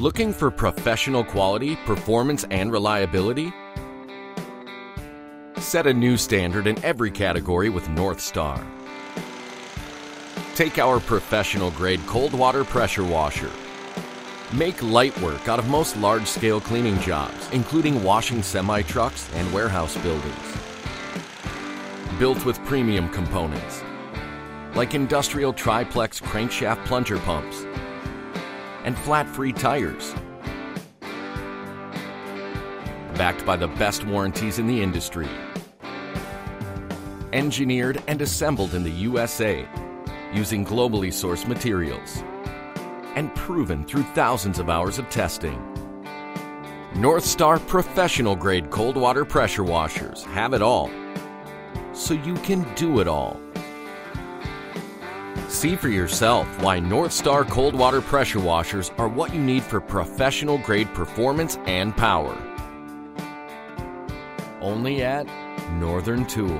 Looking for professional quality, performance, and reliability? Set a new standard in every category with NorthStar. Take our professional-grade cold water pressure washer. Make light work out of most large-scale cleaning jobs, including washing semi-trucks and warehouse buildings. Built with premium components, like industrial triplex crankshaft plunger pumps and flat-free tires. Backed by the best warranties in the industry. Engineered and assembled in the USA using globally sourced materials. And proven through thousands of hours of testing. NorthStar professional-grade cold water pressure washers have it all, so you can do it all. See for yourself why NorthStar cold water pressure washers are what you need for professional-grade performance and power. Only at Northern Tool.